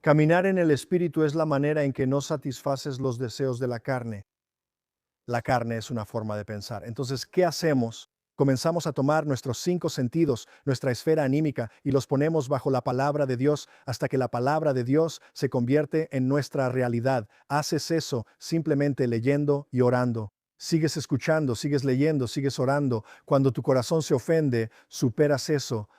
Caminar en el Espíritu es la manera en que no satisfaces los deseos de la carne. La carne es una forma de pensar. Entonces, ¿qué hacemos? Comenzamos a tomar nuestros 5 sentidos, nuestra esfera anímica, y los ponemos bajo la palabra de Dios hasta que la palabra de Dios se convierte en nuestra realidad. Haces eso simplemente leyendo y orando. Sigues escuchando, sigues leyendo, sigues orando. Cuando tu corazón se ofende, superas eso.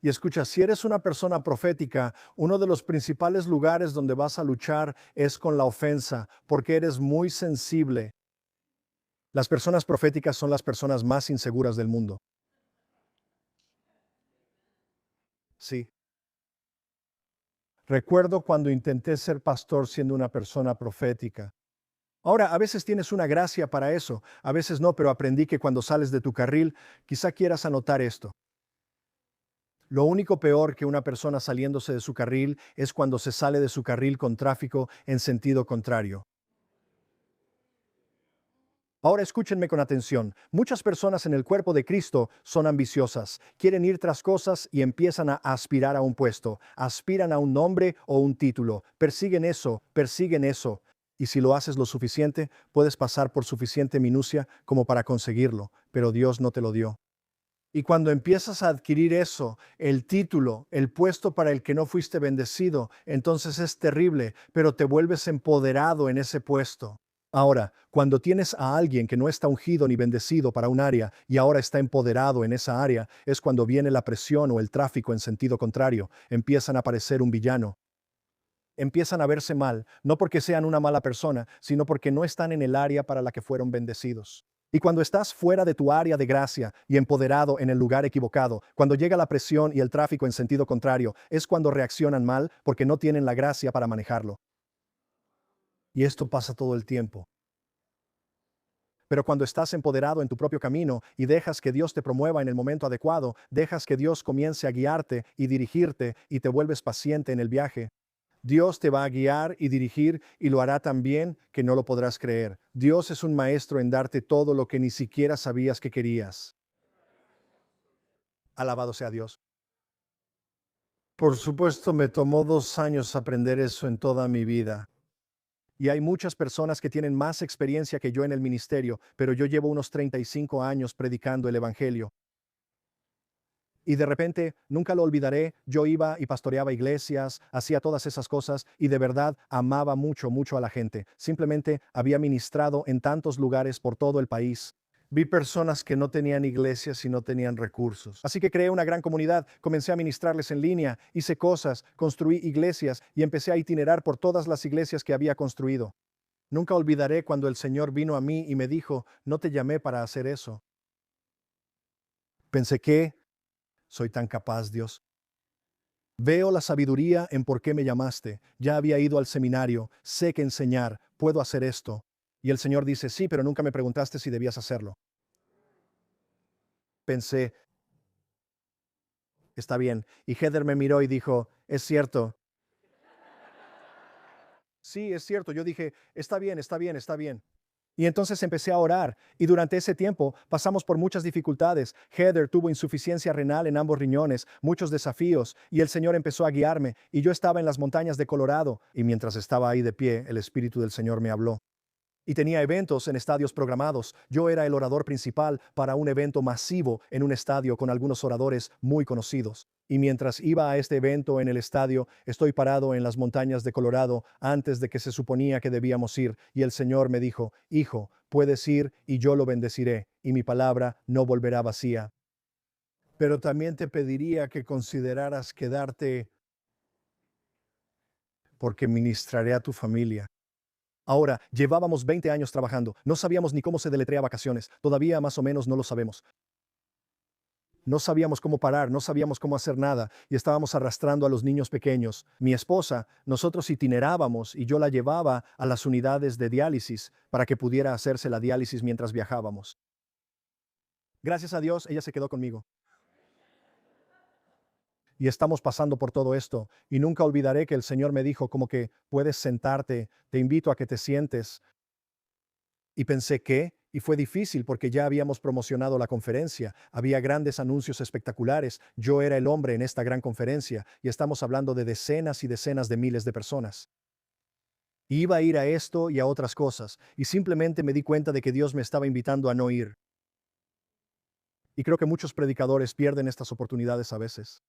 Y escucha, si eres una persona profética, uno de los principales lugares donde vas a luchar es con la ofensa, porque eres muy sensible. Las personas proféticas son las personas más inseguras del mundo. Sí. Recuerdo cuando intenté ser pastor siendo una persona profética. Ahora, a veces tienes una gracia para eso, a veces no, pero aprendí que cuando sales de tu carril, quizá quieras anotar esto. Lo único peor que una persona saliéndose de su carril es cuando se sale de su carril con tráfico en sentido contrario. Ahora escúchenme con atención. Muchas personas en el cuerpo de Cristo son ambiciosas, quieren ir tras cosas y empiezan a aspirar a un puesto, aspiran a un nombre o un título, persiguen eso, persiguen eso. Y si lo haces lo suficiente, puedes pasar por suficiente minucia como para conseguirlo, pero Dios no te lo dio. Y cuando empiezas a adquirir eso, el título, el puesto para el que no fuiste bendecido, entonces es terrible, pero te vuelves empoderado en ese puesto. Ahora, cuando tienes a alguien que no está ungido ni bendecido para un área y ahora está empoderado en esa área, es cuando viene la presión o el tráfico en sentido contrario, empiezan a aparecer un villano. Empiezan a verse mal, no porque sean una mala persona, sino porque no están en el área para la que fueron bendecidos. Y cuando estás fuera de tu área de gracia y empoderado en el lugar equivocado, cuando llega la presión y el tráfico en sentido contrario, es cuando reaccionan mal porque no tienen la gracia para manejarlo. Y esto pasa todo el tiempo. Pero cuando estás empoderado en tu propio camino y dejas que Dios te promueva en el momento adecuado, dejas que Dios comience a guiarte y dirigirte y te vuelves paciente en el viaje, Dios te va a guiar y dirigir y lo hará tan bien que no lo podrás creer. Dios es un maestro en darte todo lo que ni siquiera sabías que querías. Alabado sea Dios. Por supuesto, me tomó 2 años aprender eso en toda mi vida. Y hay muchas personas que tienen más experiencia que yo en el ministerio, pero yo llevo unos 35 años predicando el Evangelio. Y de repente, nunca lo olvidaré, yo iba y pastoreaba iglesias, hacía todas esas cosas y de verdad amaba mucho, mucho a la gente. Simplemente había ministrado en tantos lugares por todo el país. Vi personas que no tenían iglesias y no tenían recursos. Así que creé una gran comunidad, comencé a ministrarles en línea, hice cosas, construí iglesias y empecé a itinerar por todas las iglesias que había construido. Nunca olvidaré cuando el Señor vino a mí y me dijo, no te llamé para hacer eso. Pensé que soy tan capaz, Dios. Veo la sabiduría en por qué me llamaste. Ya había ido al seminario, sé que enseñar, puedo hacer esto. Y el Señor dice, sí, pero nunca me preguntaste si debías hacerlo. Pensé, está bien. Y Heather me miró y dijo, es cierto. Sí, es cierto. Yo dije, está bien, está bien, está bien. Y entonces empecé a orar y durante ese tiempo pasamos por muchas dificultades. Heather tuvo insuficiencia renal en ambos riñones, muchos desafíos y el Señor empezó a guiarme y yo estaba en las montañas de Colorado y mientras estaba ahí de pie, el Espíritu del Señor me habló. Y tenía eventos en estadios programados. Yo era el orador principal para un evento masivo en un estadio con algunos oradores muy conocidos. Y mientras iba a este evento en el estadio, estoy parado en las montañas de Colorado antes de que se suponía que debíamos ir, y el Señor me dijo, hijo, puedes ir y yo lo bendeciré, y mi palabra no volverá vacía. Pero también te pediría que consideraras quedarte porque ministraré a tu familia. Ahora, llevábamos 20 años trabajando, no sabíamos ni cómo se deletrea vacaciones, todavía más o menos no lo sabemos. No sabíamos cómo parar, no sabíamos cómo hacer nada y estábamos arrastrando a los niños pequeños. Mi esposa, nosotros itinerábamos y yo la llevaba a las unidades de diálisis para que pudiera hacerse la diálisis mientras viajábamos. Gracias a Dios, ella se quedó conmigo. Y estamos pasando por todo esto. Y nunca olvidaré que el Señor me dijo como que puedes sentarte, te invito a que te sientes. Y pensé, ¿qué? Y fue difícil porque ya habíamos promocionado la conferencia, había grandes anuncios espectaculares, yo era el hombre en esta gran conferencia y estamos hablando de decenas y decenas de miles de personas. Iba a ir a esto y a otras cosas, y simplemente me di cuenta de que Dios me estaba invitando a no ir. Y creo que muchos predicadores pierden estas oportunidades a veces.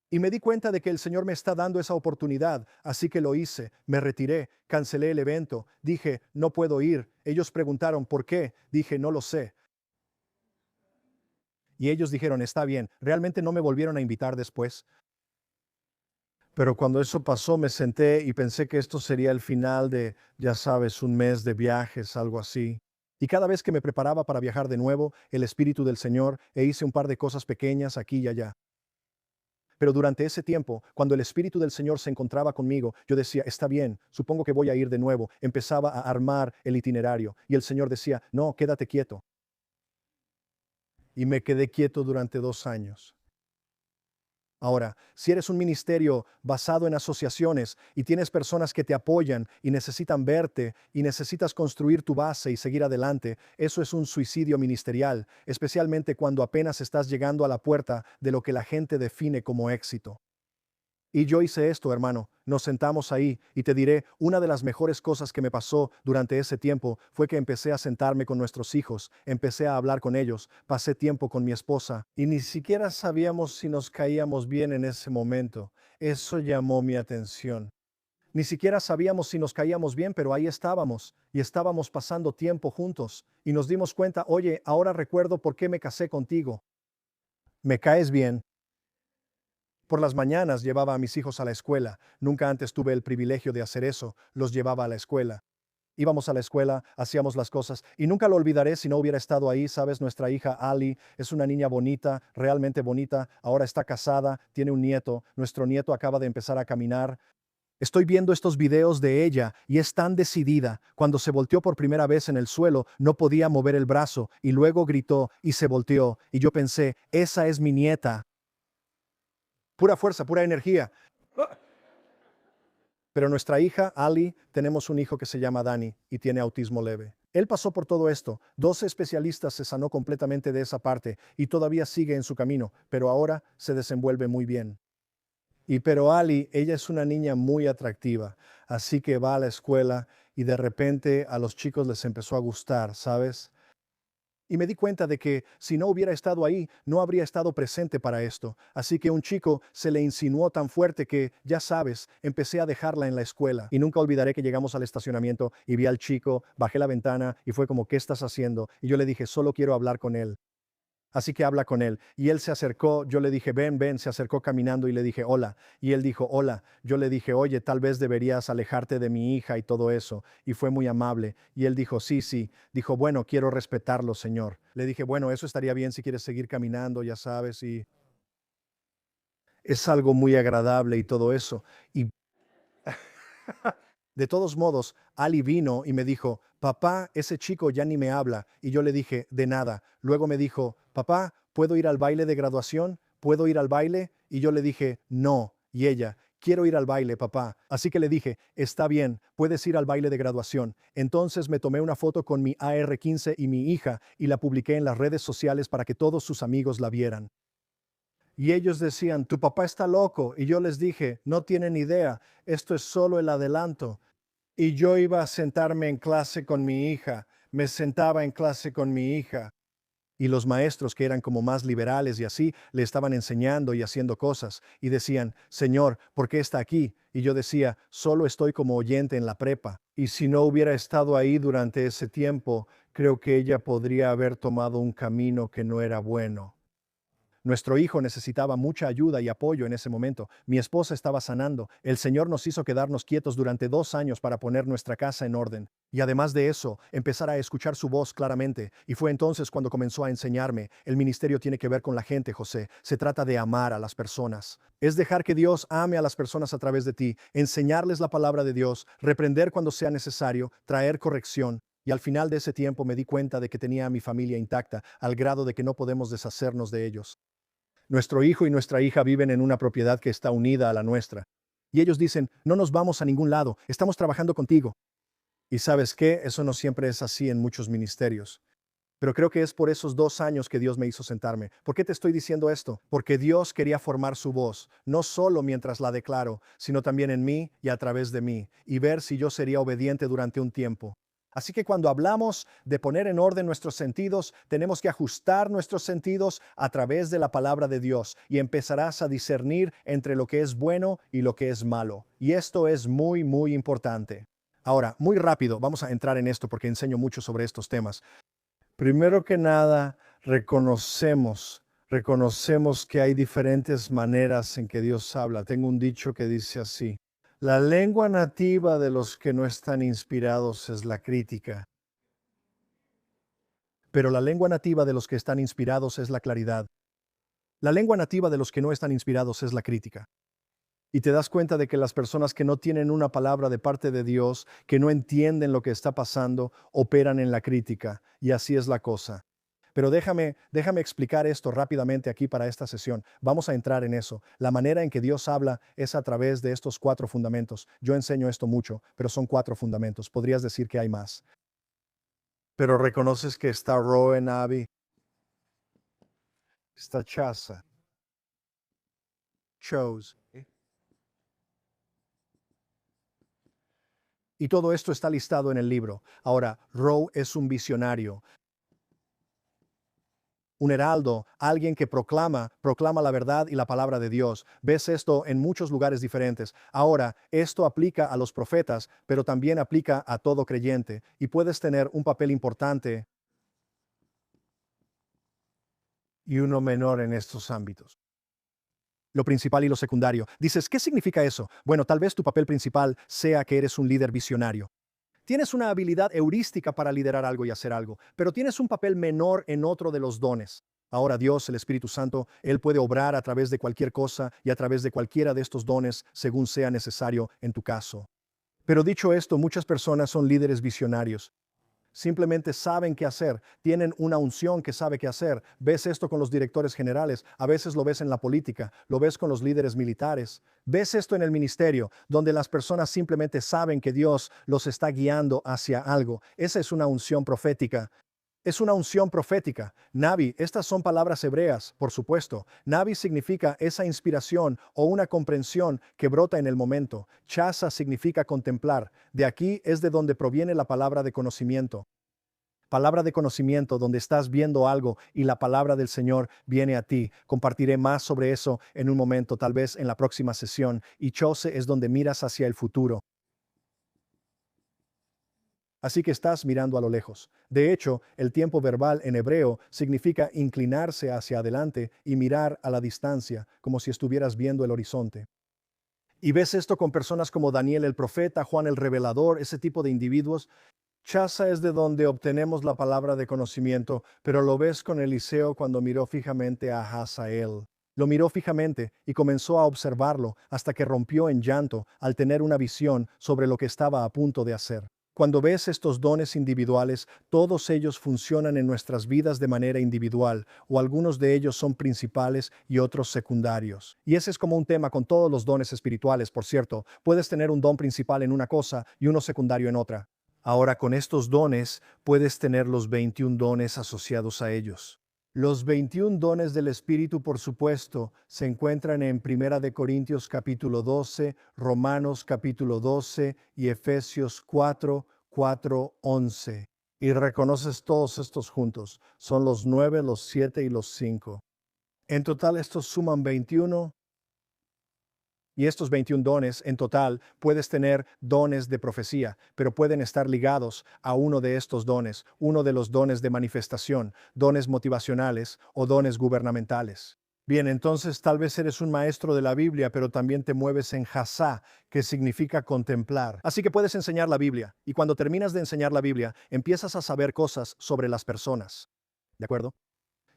Y me di cuenta de que el Señor me está dando esa oportunidad, así que lo hice, me retiré, cancelé el evento, dije, no puedo ir. Ellos preguntaron, ¿por qué? Dije, no lo sé. Y ellos dijeron, está bien, realmente no me volvieron a invitar después. Pero cuando eso pasó, me senté y pensé que esto sería el final de, ya sabes, un mes de viajes, algo así. Y cada vez que me preparaba para viajar de nuevo, el Espíritu del Señor, e hice un par de cosas pequeñas aquí y allá. Pero durante ese tiempo, cuando el Espíritu del Señor se encontraba conmigo, yo decía, está bien, supongo que voy a ir de nuevo. Empezaba a armar el itinerario y el Señor decía, no, quédate quieto. Y me quedé quieto durante 2 años. Ahora, si eres un ministerio basado en asociaciones y tienes personas que te apoyan y necesitan verte y necesitas construir tu base y seguir adelante, eso es un suicidio ministerial, especialmente cuando apenas estás llegando a la puerta de lo que la gente define como éxito. Y yo hice esto, hermano. Nos sentamos ahí y te diré, una de las mejores cosas que me pasó durante ese tiempo fue que empecé a sentarme con nuestros hijos, empecé a hablar con ellos, pasé tiempo con mi esposa y ni siquiera sabíamos si nos caíamos bien en ese momento. Eso llamó mi atención. Ni siquiera sabíamos si nos caíamos bien, pero ahí estábamos y estábamos pasando tiempo juntos y nos dimos cuenta, oye, ahora recuerdo por qué me casé contigo. Me caes bien. Por las mañanas llevaba a mis hijos a la escuela. Nunca antes tuve el privilegio de hacer eso. Los llevaba a la escuela. Íbamos a la escuela, hacíamos las cosas y nunca lo olvidaré si no hubiera estado ahí. Sabes, nuestra hija Ali es una niña bonita, realmente bonita. Ahora está casada, tiene un nieto. Nuestro nieto acaba de empezar a caminar. Estoy viendo estos videos de ella y es tan decidida. Cuando se volteó por primera vez en el suelo, no podía mover el brazo y luego gritó y se volteó. Y yo pensé, esa es mi nieta. Pura fuerza, pura energía. Pero nuestra hija, Ali, tenemos un hijo que se llama Dani y tiene autismo leve. Él pasó por todo esto. 12 especialistas se sanó completamente de esa parte y todavía sigue en su camino, pero ahora se desenvuelve muy bien. Pero Ali, ella es una niña muy atractiva, así que va a la escuela y de repente a los chicos les empezó a gustar, ¿sabes? Y me di cuenta de que si no hubiera estado ahí, no habría estado presente para esto. Así que un chico se le insinuó tan fuerte que, ya sabes, empecé a dejarla en la escuela. Y nunca olvidaré que llegamos al estacionamiento y vi al chico, bajé la ventana y fue como, ¿qué estás haciendo? Y yo le dije, solo quiero hablar con él. Así que habla con él. Y él se acercó, yo le dije, ven, ven, se acercó caminando y le dije, hola. Y él dijo, hola. Yo le dije, oye, tal vez deberías alejarte de mi hija y todo eso. Y fue muy amable. Y él dijo, sí, sí. Dijo, bueno, quiero respetarlo, señor. Le dije, bueno, eso estaría bien si quieres seguir caminando, ya sabes, y es algo muy agradable y todo eso. Y de todos modos, Ali vino y me dijo, papá, ese chico ya ni me habla. Y yo le dije, de nada. Luego me dijo, papá, ¿puedo ir al baile de graduación? ¿Puedo ir al baile? Y yo le dije, no. Y ella, quiero ir al baile, papá. Así que le dije, está bien, puedes ir al baile de graduación. Entonces me tomé una foto con mi AR-15 y mi hija y la publiqué en las redes sociales para que todos sus amigos la vieran. Y ellos decían, tu papá está loco. Y yo les dije, no tienen idea, esto es solo el adelanto. Y yo iba a sentarme en clase con mi hija, me sentaba en clase con mi hija. Y los maestros que eran como más liberales y así, le estaban enseñando y haciendo cosas. Y decían, Señor, ¿por qué está aquí? Y yo decía, solo estoy como oyente en la prepa. Y si no hubiera estado ahí durante ese tiempo, creo que ella podría haber tomado un camino que no era bueno. Nuestro hijo necesitaba mucha ayuda y apoyo en ese momento. Mi esposa estaba sanando. El Señor nos hizo quedarnos quietos durante 2 años para poner nuestra casa en orden. Y además de eso, empezar a escuchar su voz claramente. Y fue entonces cuando comenzó a enseñarme, el ministerio tiene que ver con la gente, José. Se trata de amar a las personas. Es dejar que Dios ame a las personas a través de ti, enseñarles la palabra de Dios, reprender cuando sea necesario, traer corrección. Y al final de ese tiempo me di cuenta de que tenía a mi familia intacta, al grado de que no podemos deshacernos de ellos. Nuestro hijo y nuestra hija viven en una propiedad que está unida a la nuestra. Y ellos dicen, no nos vamos a ningún lado, estamos trabajando contigo. Y ¿sabes qué? Eso no siempre es así en muchos ministerios. Pero creo que es por esos 2 años que Dios me hizo sentarme. ¿Por qué te estoy diciendo esto? Porque Dios quería formar su voz, no solo mientras la declaro, sino también en mí y a través de mí, y ver si yo sería obediente durante un tiempo. Así que cuando hablamos de poner en orden nuestros sentidos, tenemos que ajustar nuestros sentidos a través de la palabra de Dios y empezarás a discernir entre lo que es bueno y lo que es malo. Y esto es muy, muy importante. Ahora, muy rápido, vamos a entrar en esto porque enseño mucho sobre estos temas. Primero que nada, reconocemos que hay diferentes maneras en que Dios habla. Tengo un dicho que dice así: la lengua nativa de los que no están inspirados es la crítica, pero la lengua nativa de los que están inspirados es la claridad. La lengua nativa de los que no están inspirados es la crítica. Y te das cuenta de que las personas que no tienen una palabra de parte de Dios, que no entienden lo que está pasando, operan en la crítica. Y así es la cosa. Pero déjame explicar esto rápidamente aquí para esta sesión. Vamos a entrar en eso. La manera en que Dios habla es a través de estos 4 fundamentos. Yo enseño esto mucho, pero son 4 fundamentos. Podrías decir que hay más. Pero reconoces que está Roe Avi, está Chasa, Chose. Y todo esto está listado en el libro. Ahora, Roe es un visionario, un heraldo, alguien que proclama la verdad y la palabra de Dios. Ves esto en muchos lugares diferentes. Ahora, esto aplica a los profetas, pero también aplica a todo creyente y puedes tener un papel importante y uno menor en estos ámbitos. Lo principal y lo secundario. Dices, ¿qué significa eso? Bueno, tal vez tu papel principal sea que eres un líder visionario. Tienes una habilidad heurística para liderar algo y hacer algo, pero tienes un papel menor en otro de los dones. Ahora Dios, el Espíritu Santo, Él puede obrar a través de cualquier cosa y a través de cualquiera de estos dones según sea necesario en tu caso. Pero dicho esto, muchas personas son líderes visionarios. Simplemente saben qué hacer, tienen una unción que sabe qué hacer. Ves esto con los directores generales, a veces lo ves en la política, lo ves con los líderes militares. Ves esto en el ministerio, donde las personas simplemente saben que Dios los está guiando hacia algo. Esa es una unción profética. Es una unción profética. Navi, estas son palabras hebreas, por supuesto. Navi significa esa inspiración o una comprensión que brota en el momento. Chasa significa contemplar. De aquí es de donde proviene la palabra de conocimiento. Palabra de conocimiento donde estás viendo algo y la palabra del Señor viene a ti. Compartiré más sobre eso en un momento, tal vez en la próxima sesión. Y Chose es donde miras hacia el futuro. Así que estás mirando a lo lejos. De hecho, el tiempo verbal en hebreo significa inclinarse hacia adelante y mirar a la distancia, como si estuvieras viendo el horizonte. Y ves esto con personas como Daniel el profeta, Juan el revelador, ese tipo de individuos. Chasa es de donde obtenemos la palabra de conocimiento, pero lo ves con Eliseo cuando miró fijamente a Hazael. Lo miró fijamente y comenzó a observarlo hasta que rompió en llanto al tener una visión sobre lo que estaba a punto de hacer. Cuando ves estos dones individuales, todos ellos funcionan en nuestras vidas de manera individual, o algunos de ellos son principales y otros secundarios. Y ese es como un tema con todos los dones espirituales, por cierto. Puedes tener un don principal en una cosa y uno secundario en otra. Ahora, con estos dones, puedes tener los 21 dones asociados a ellos. Los 21 dones del Espíritu, por supuesto, se encuentran en Primera de Corintios capítulo 12, Romanos capítulo 12 y Efesios 4, 4, 11. Y reconoces todos estos juntos. Son los 9, los 7 y los 5. En total estos suman 21. Y estos 21 dones, en total, puedes tener dones de profecía, pero pueden estar ligados a uno de estos dones, uno de los dones de manifestación, dones motivacionales o dones gubernamentales. Bien, entonces tal vez eres un maestro de la Biblia, pero también te mueves en Hasá, que significa contemplar. Así que puedes enseñar la Biblia, y cuando terminas de enseñar la Biblia, empiezas a saber cosas sobre las personas. ¿De acuerdo?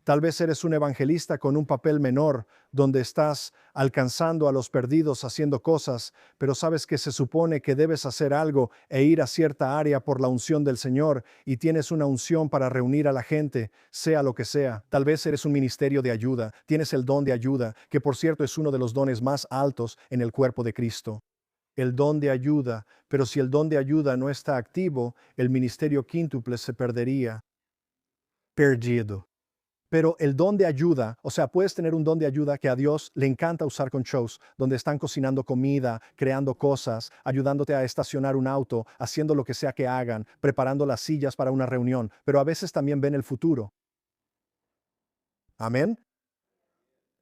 Tal vez eres un evangelista con un papel menor, donde estás alcanzando a los perdidos haciendo cosas, pero sabes que se supone que debes hacer algo e ir a cierta área por la unción del Señor y tienes una unción para reunir a la gente, sea lo que sea. Tal vez eres un ministerio de ayuda, tienes el don de ayuda, que por cierto es uno de los dones más altos en el cuerpo de Cristo. el don de ayuda, pero si el don de ayuda no está activo, el ministerio quíntuple se perdería. Perdido. Pero el don de ayuda, o sea, puedes tener un don de ayuda que a Dios le encanta usar con shows, donde están cocinando comida, creando cosas, ayudándote a estacionar un auto, haciendo lo que sea que hagan, preparando las sillas para una reunión, pero a veces también ven el futuro. Amén.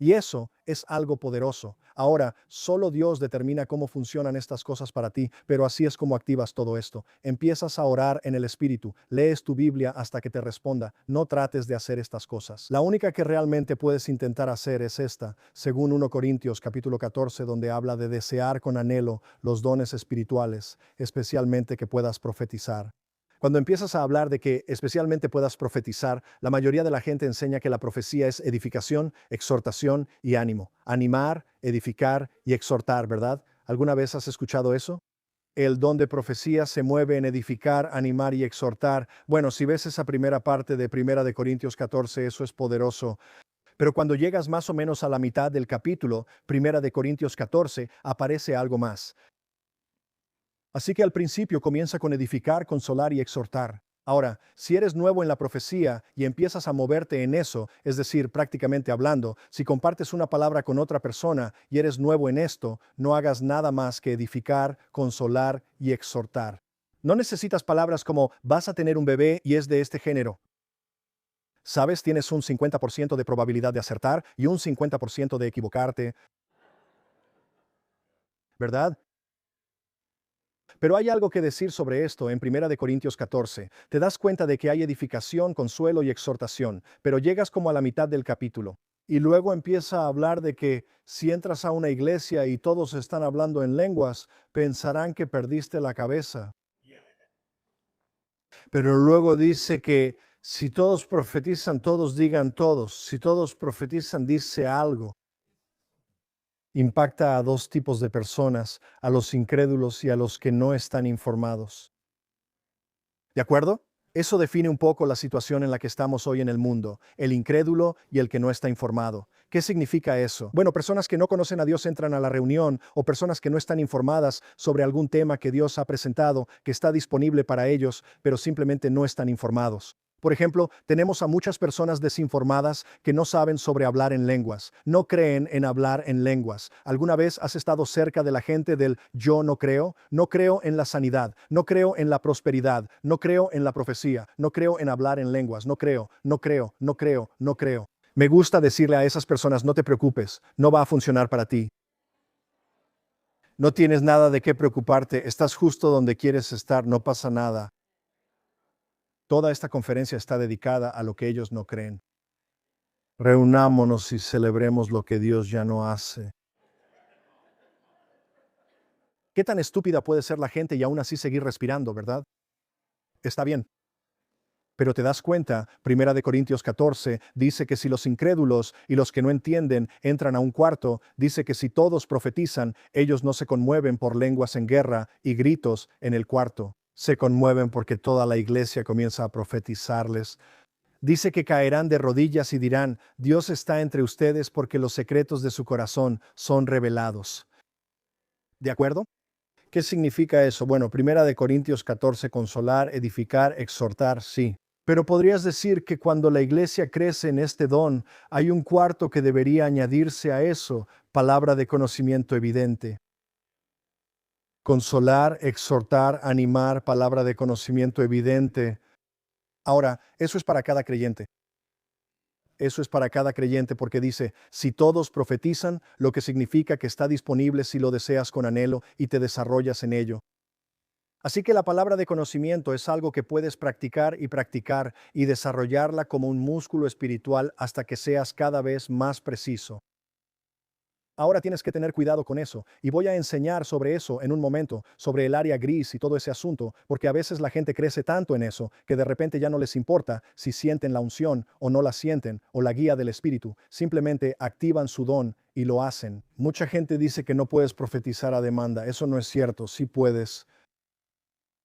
Y eso es algo poderoso. Ahora, solo Dios determina cómo funcionan estas cosas para ti, pero así es como activas todo esto. Empiezas a orar en el Espíritu, lees tu Biblia hasta que te responda. No trates de hacer estas cosas. La única que realmente puedes intentar hacer es esta, según 1 Corintios capítulo 14, donde habla de desear con anhelo los dones espirituales, especialmente que puedas profetizar. Cuando empiezas a hablar de que especialmente puedas profetizar, la mayoría de la gente enseña que la profecía es edificación, exhortación y ánimo. Animar, edificar y exhortar, ¿verdad? ¿Alguna vez has escuchado eso? El don de profecía se mueve en edificar, animar y exhortar. Bueno, si ves esa primera parte de Primera de Corintios 14, eso es poderoso. Pero cuando llegas más o menos a la mitad del capítulo, Primera de Corintios 14, aparece algo más. Así que al principio comienza con edificar, consolar y exhortar. Ahora, si eres nuevo en la profecía y empiezas a moverte en eso, es decir, prácticamente hablando, si compartes una palabra con otra persona y eres nuevo en esto, no hagas nada más que edificar, consolar y exhortar. No necesitas palabras como vas a tener un bebé y es de este género. Sabes, tienes un 50% de probabilidad de acertar y un 50% de equivocarte, ¿verdad? Pero hay algo que decir sobre esto en Primera de Corintios 14. Te das cuenta de que hay edificación, consuelo y exhortación, pero llegas como a la mitad del capítulo. Y luego empieza a hablar de que si entras a una iglesia y todos están hablando en lenguas, pensarán que perdiste la cabeza. Pero luego dice que si todos profetizan, todos digan todos. Si todos profetizan, dice algo. Impacta a dos tipos de personas, a los incrédulos y a los que no están informados. ¿De acuerdo? Eso define un poco la situación en la que estamos hoy en el mundo, el incrédulo y el que no está informado. ¿Qué significa eso? Bueno, personas que no conocen a Dios entran a la reunión o personas que no están informadas sobre algún tema que Dios ha presentado, que está disponible para ellos, pero simplemente no están informados. Por ejemplo, tenemos a muchas personas desinformadas que no saben sobre hablar en lenguas, no creen en hablar en lenguas. ¿Alguna vez has estado cerca de la gente del yo no creo? No creo en la sanidad, no creo en la prosperidad, no creo en la profecía, no creo en hablar en lenguas, no creo, no creo, no creo, no creo. Me gusta decirle a esas personas, no te preocupes, no va a funcionar para ti. No tienes nada de qué preocuparte, estás justo donde quieres estar, no pasa nada. Toda esta conferencia está dedicada a lo que ellos no creen. Reunámonos y celebremos lo que Dios ya no hace. ¿Qué tan estúpida puede ser la gente y aún así seguir respirando, verdad? Está bien. Pero te das cuenta, Primera de Corintios 14 dice que si los incrédulos y los que no entienden entran a un cuarto, dice que si todos profetizan, ellos no se conmueven por lenguas en guerra y gritos en el cuarto. Se conmueven porque toda la iglesia comienza a profetizarles. Dice que caerán de rodillas y dirán, Dios está entre ustedes porque los secretos de su corazón son revelados. ¿De acuerdo? ¿Qué significa eso? Bueno, Primera de Corintios 14, consolar, edificar, exhortar, sí. Pero podrías decir que cuando la iglesia crece en este don, hay un cuarto que debería añadirse a eso, palabra de conocimiento evidente. Consolar, exhortar, animar, palabra de conocimiento evidente. Ahora, eso es para cada creyente. Eso es para cada creyente porque dice, si todos profetizan, lo que significa que está disponible si lo deseas con anhelo y te desarrollas en ello. Así que la palabra de conocimiento es algo que puedes practicar y desarrollarla como un músculo espiritual hasta que seas cada vez más preciso. Ahora tienes que tener cuidado con eso, y voy a enseñar sobre eso en un momento, sobre el área gris y todo ese asunto, porque a veces la gente crece tanto en eso que de repente ya no les importa si sienten la unción o no la sienten o la guía del Espíritu, simplemente activan su don y lo hacen. Mucha gente dice que no puedes profetizar a demanda, eso no es cierto, sí puedes.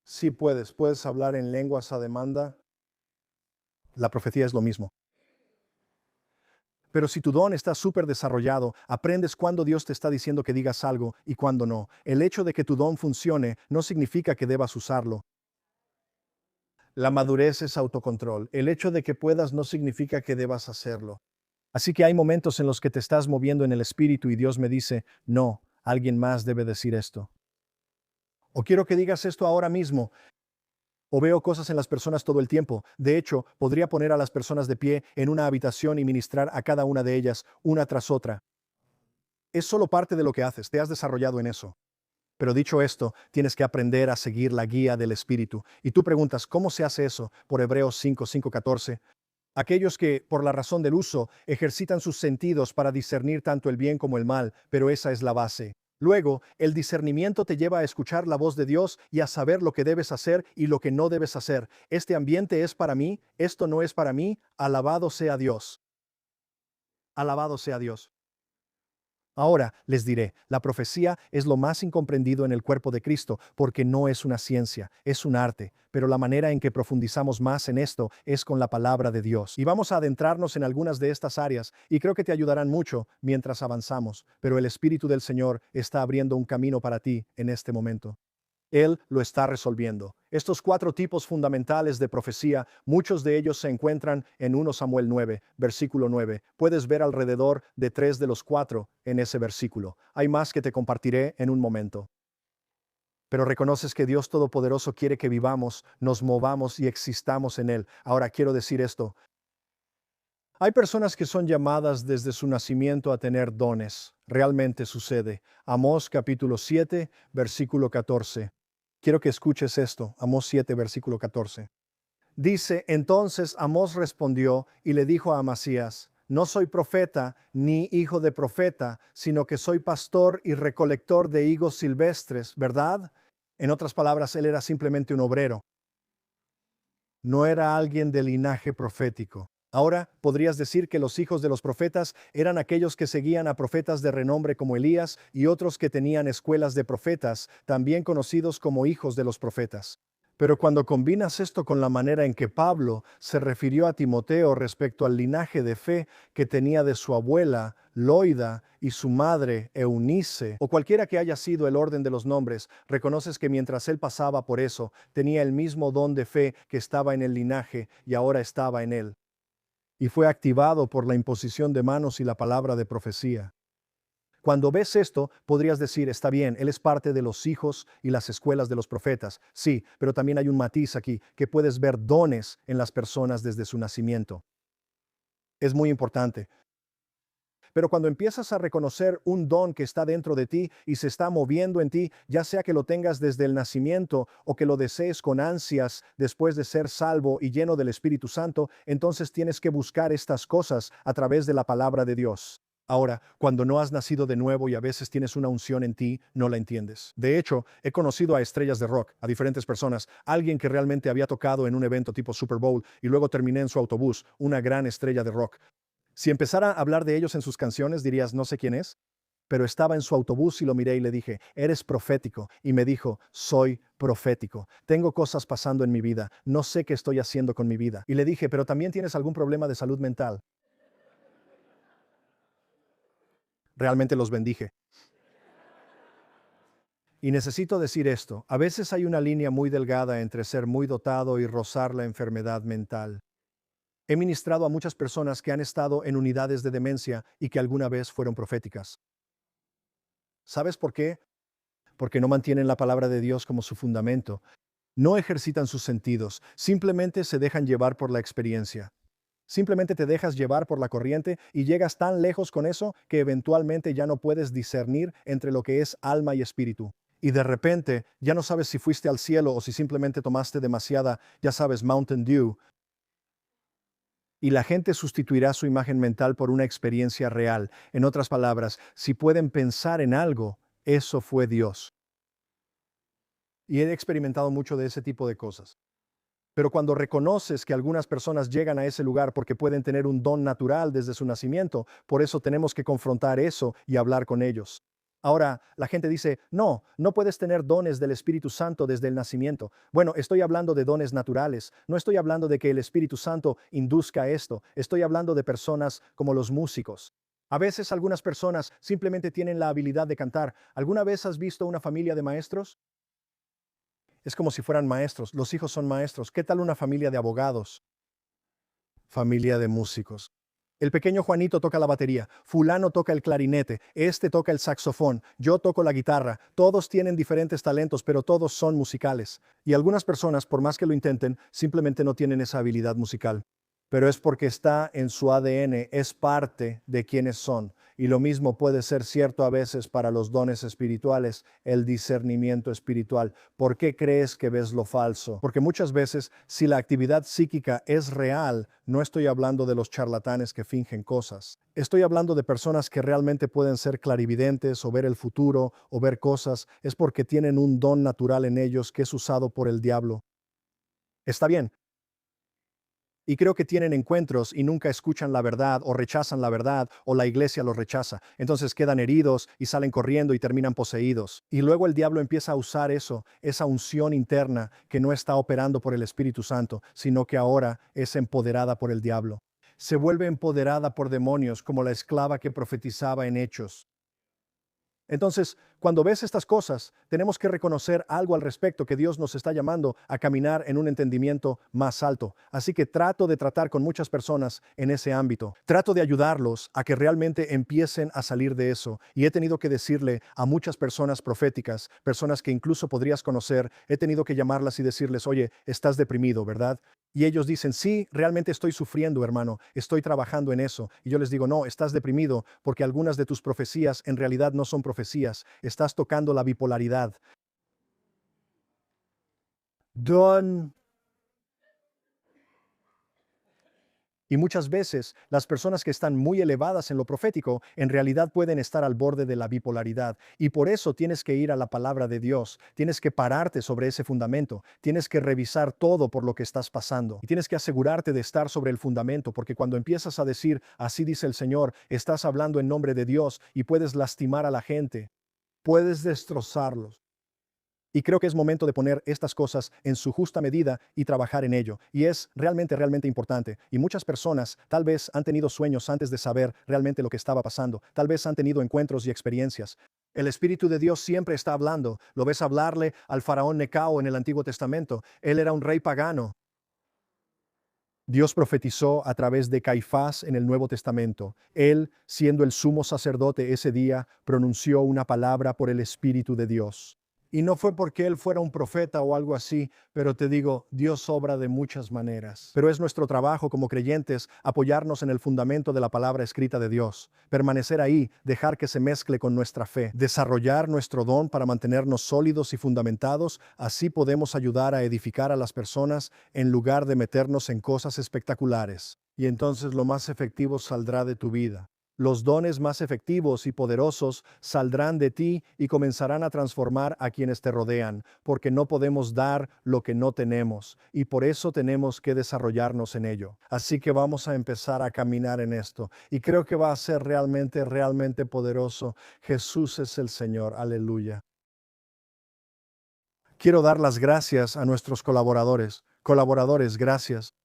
Sí puedes hablar en lenguas a demanda. La profecía es lo mismo. Pero si tu don está súper desarrollado, aprendes cuándo Dios te está diciendo que digas algo y cuándo no. El hecho de que tu don funcione no significa que debas usarlo. La madurez es autocontrol. El hecho de que puedas no significa que debas hacerlo. Así que hay momentos en los que te estás moviendo en el espíritu y Dios me dice, no, alguien más debe decir esto. O quiero que digas esto ahora mismo. O veo cosas en las personas todo el tiempo. De hecho, podría poner a las personas de pie en una habitación y ministrar a cada una de ellas, una tras otra. Es solo parte de lo que haces, te has desarrollado en eso. Pero dicho esto, tienes que aprender a seguir la guía del Espíritu. Y tú preguntas, ¿cómo se hace eso? Por Hebreos 5, 5, 14. Aquellos que, por la razón del uso, ejercitan sus sentidos para discernir tanto el bien como el mal, pero esa es la base. Luego, el discernimiento te lleva a escuchar la voz de Dios y a saber lo que debes hacer y lo que no debes hacer. Este ambiente es para mí, esto no es para mí, alabado sea Dios. Alabado sea Dios. Ahora les diré, la profecía es lo más incomprendido en el cuerpo de Cristo porque no es una ciencia, es un arte, pero la manera en que profundizamos más en esto es con la palabra de Dios. Y vamos a adentrarnos en algunas de estas áreas y creo que te ayudarán mucho mientras avanzamos, pero el Espíritu del Señor está abriendo un camino para ti en este momento. Él lo está resolviendo. Estos cuatro tipos fundamentales de profecía, muchos de ellos se encuentran en 1 Samuel 9, versículo 9. Puedes ver alrededor de 3 de los 4 en ese versículo. Hay más que te compartiré en un momento. Pero reconoces que Dios Todopoderoso quiere que vivamos, nos movamos y existamos en Él. Ahora quiero decir esto. Hay personas que son llamadas desde su nacimiento a tener dones. Realmente sucede. Amós capítulo 7, versículo 14. Quiero que escuches esto, Amós 7, versículo 14. Dice, entonces Amós respondió y le dijo a Amasías, no soy profeta ni hijo de profeta, sino que soy pastor y recolector de higos silvestres, ¿verdad? En otras palabras, él era simplemente un obrero. No era alguien de linaje profético. Ahora podrías decir que los hijos de los profetas eran aquellos que seguían a profetas de renombre como Elías y otros que tenían escuelas de profetas, también conocidos como hijos de los profetas. Pero cuando combinas esto con la manera en que Pablo se refirió a Timoteo respecto al linaje de fe que tenía de su abuela, Loida, y su madre, Eunice, o cualquiera que haya sido el orden de los nombres, reconoces que mientras él pasaba por eso, tenía el mismo don de fe que estaba en el linaje y ahora estaba en él. Y fue activado por la imposición de manos y la palabra de profecía. Cuando ves esto, podrías decir, está bien, él es parte de los hijos y las escuelas de los profetas. Sí, pero también hay un matiz aquí, que puedes ver dones en las personas desde su nacimiento. Es muy importante. Pero cuando empiezas a reconocer un don que está dentro de ti y se está moviendo en ti, ya sea que lo tengas desde el nacimiento o que lo desees con ansias después de ser salvo y lleno del Espíritu Santo, entonces tienes que buscar estas cosas a través de la palabra de Dios. Ahora, cuando no has nacido de nuevo y a veces tienes una unción en ti, no la entiendes. De hecho, he conocido a estrellas de rock, a diferentes personas, alguien que realmente había tocado en un evento tipo Super Bowl y luego terminé en su autobús, una gran estrella de rock. Si empezara a hablar de ellos en sus canciones, dirías, no sé quién es, pero estaba en su autobús y lo miré y le dije, eres profético. Y me dijo, soy profético. Tengo cosas pasando en mi vida, no sé qué estoy haciendo con mi vida. Y le dije, pero también tienes algún problema de salud mental. Realmente los bendije. Y necesito decir esto, a veces hay una línea muy delgada entre ser muy dotado y rozar la enfermedad mental. He ministrado a muchas personas que han estado en unidades de demencia y que alguna vez fueron proféticas. ¿Sabes por qué? Porque no mantienen la palabra de Dios como su fundamento. No ejercitan sus sentidos, simplemente se dejan llevar por la experiencia. Simplemente te dejas llevar por la corriente y llegas tan lejos con eso que eventualmente ya no puedes discernir entre lo que es alma y espíritu. Y de repente ya no sabes si fuiste al cielo o si simplemente tomaste demasiada, ya sabes, Mountain Dew. Y la gente sustituirá su imagen mental por una experiencia real. En otras palabras, si pueden pensar en algo, eso fue Dios. Y he experimentado mucho de ese tipo de cosas. Pero cuando reconoces que algunas personas llegan a ese lugar porque pueden tener un don natural desde su nacimiento, por eso tenemos que confrontar eso y hablar con ellos. Ahora, la gente dice, no, no puedes tener dones del Espíritu Santo desde el nacimiento. Bueno, estoy hablando de dones naturales. No estoy hablando de que el Espíritu Santo induzca esto. Estoy hablando de personas como los músicos. A veces algunas personas simplemente tienen la habilidad de cantar. ¿Alguna vez has visto una familia de maestros? Es como si fueran maestros. Los hijos son maestros. ¿Qué tal una familia de abogados? Familia de músicos. El pequeño Juanito toca la batería, fulano toca el clarinete, este toca el saxofón, yo toco la guitarra. Todos tienen diferentes talentos, pero todos son musicales. Y algunas personas, por más que lo intenten, simplemente no tienen esa habilidad musical. Pero es porque está en su ADN, es parte de quienes son. Y lo mismo puede ser cierto a veces para los dones espirituales, el discernimiento espiritual. ¿Por qué crees que ves lo falso? Porque muchas veces, si la actividad psíquica es real, no estoy hablando de los charlatanes que fingen cosas. Estoy hablando de personas que realmente pueden ser clarividentes o ver el futuro o ver cosas. Es porque tienen un don natural en ellos que es usado por el diablo. Está bien. Y creo que tienen encuentros y nunca escuchan la verdad o rechazan la verdad o la iglesia los rechaza. Entonces quedan heridos y salen corriendo y terminan poseídos. Y luego el diablo empieza a usar eso, esa unción interna que no está operando por el Espíritu Santo, sino que ahora es empoderada por el diablo. Se vuelve empoderada por demonios como la esclava que profetizaba en Hechos. Entonces, cuando ves estas cosas, tenemos que reconocer algo al respecto, que Dios nos está llamando a caminar en un entendimiento más alto. Así que trato de tratar con muchas personas en ese ámbito. Trato de ayudarlos a que realmente empiecen a salir de eso. Y he tenido que decirle a muchas personas proféticas, personas que incluso podrías conocer, he tenido que llamarlas y decirles, oye, estás deprimido, ¿verdad? Y ellos dicen, sí, realmente estoy sufriendo, hermano, estoy trabajando en eso. Y yo les digo, no, estás deprimido porque algunas de tus profecías en realidad no son profecías, estás tocando la bipolaridad. Don. Y muchas veces las personas que están muy elevadas en lo profético en realidad pueden estar al borde de la bipolaridad. Y por eso tienes que ir a la palabra de Dios, tienes que pararte sobre ese fundamento, tienes que revisar todo por lo que estás pasando. Y tienes que asegurarte de estar sobre el fundamento, porque cuando empiezas a decir, así dice el Señor, estás hablando en nombre de Dios y puedes lastimar a la gente, puedes destrozarlos. Y creo que es momento de poner estas cosas en su justa medida y trabajar en ello. Y es realmente, realmente importante. Y muchas personas tal vez han tenido sueños antes de saber realmente lo que estaba pasando. Tal vez han tenido encuentros y experiencias. El Espíritu de Dios siempre está hablando. Lo ves hablarle al faraón Necao en el Antiguo Testamento. Él era un rey pagano. Dios profetizó a través de Caifás en el Nuevo Testamento. Él, siendo el sumo sacerdote ese día, pronunció una palabra por el Espíritu de Dios. Y no fue porque él fuera un profeta o algo así, pero te digo, Dios obra de muchas maneras. Pero es nuestro trabajo como creyentes apoyarnos en el fundamento de la palabra escrita de Dios, permanecer ahí, dejar que se mezcle con nuestra fe, desarrollar nuestro don para mantenernos sólidos y fundamentados, así podemos ayudar a edificar a las personas en lugar de meternos en cosas espectaculares. Y entonces lo más efectivo saldrá de tu vida. Los dones más efectivos y poderosos saldrán de ti y comenzarán a transformar a quienes te rodean, porque no podemos dar lo que no tenemos, y por eso tenemos que desarrollarnos en ello. Así que vamos a empezar a caminar en esto, y creo que va a ser realmente, realmente poderoso. Jesús es el Señor, aleluya. Quiero dar las gracias a nuestros colaboradores. Colaboradores, gracias.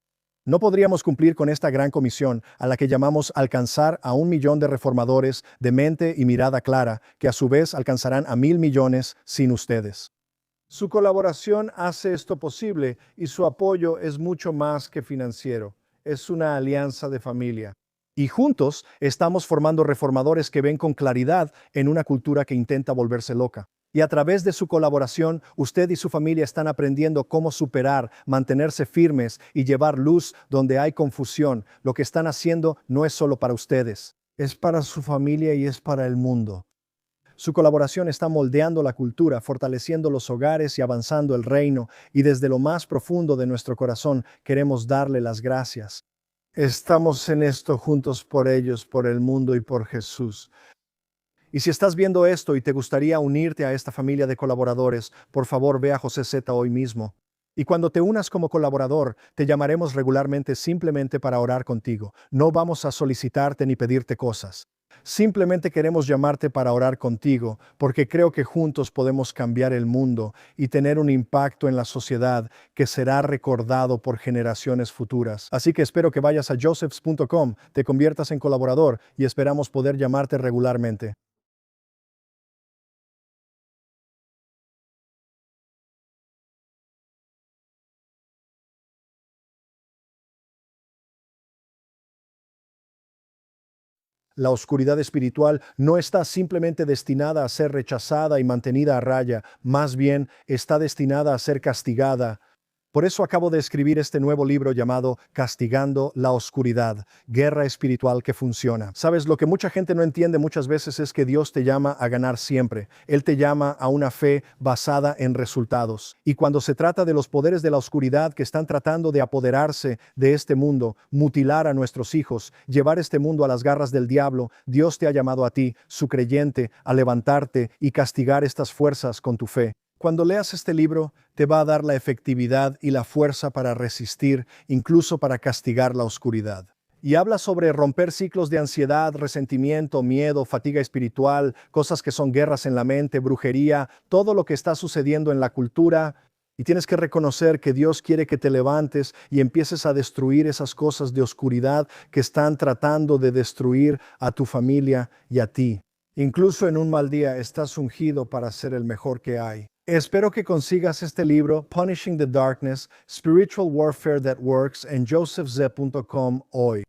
No podríamos cumplir con esta gran comisión a la que llamamos alcanzar a 1 millón de reformadores de mente y mirada clara, que a su vez alcanzarán a 1.000 millones sin ustedes. Su colaboración hace esto posible y su apoyo es mucho más que financiero. Es una alianza de familia. Y juntos estamos formando reformadores que ven con claridad en una cultura que intenta volverse loca. Y a través de su colaboración, usted y su familia están aprendiendo cómo superar, mantenerse firmes y llevar luz donde hay confusión. Lo que están haciendo no es solo para ustedes, es para su familia y es para el mundo. Su colaboración está moldeando la cultura, fortaleciendo los hogares y avanzando el reino. Y desde lo más profundo de nuestro corazón queremos darle las gracias. Estamos en esto juntos por ellos, por el mundo y por Jesús. Y si estás viendo esto y te gustaría unirte a esta familia de colaboradores, por favor ve a José Z hoy mismo. Y cuando te unas como colaborador, te llamaremos regularmente simplemente para orar contigo. No vamos a solicitarte ni pedirte cosas. Simplemente queremos llamarte para orar contigo, porque creo que juntos podemos cambiar el mundo y tener un impacto en la sociedad que será recordado por generaciones futuras. Así que espero que vayas a josephs.com, te conviertas en colaborador y esperamos poder llamarte regularmente. La oscuridad espiritual no está simplemente destinada a ser rechazada y mantenida a raya, más bien está destinada a ser castigada. Por eso acabo de escribir este nuevo libro llamado Castigando la Oscuridad, Guerra Espiritual que Funciona. Sabes, lo que mucha gente no entiende muchas veces es que Dios te llama a ganar siempre. Él te llama a una fe basada en resultados. Y cuando se trata de los poderes de la oscuridad que están tratando de apoderarse de este mundo, mutilar a nuestros hijos, llevar este mundo a las garras del diablo, Dios te ha llamado a ti, su creyente, a levantarte y castigar estas fuerzas con tu fe. Cuando leas este libro, te va a dar la efectividad y la fuerza para resistir, incluso para castigar la oscuridad. Y habla sobre romper ciclos de ansiedad, resentimiento, miedo, fatiga espiritual, cosas que son guerras en la mente, brujería, todo lo que está sucediendo en la cultura. Y tienes que reconocer que Dios quiere que te levantes y empieces a destruir esas cosas de oscuridad que están tratando de destruir a tu familia y a ti. Incluso en un mal día estás ungido para ser el mejor que hay. Espero que consigas este libro, Punishing the Darkness, Spiritual Warfare That Works, en josephz.com hoy.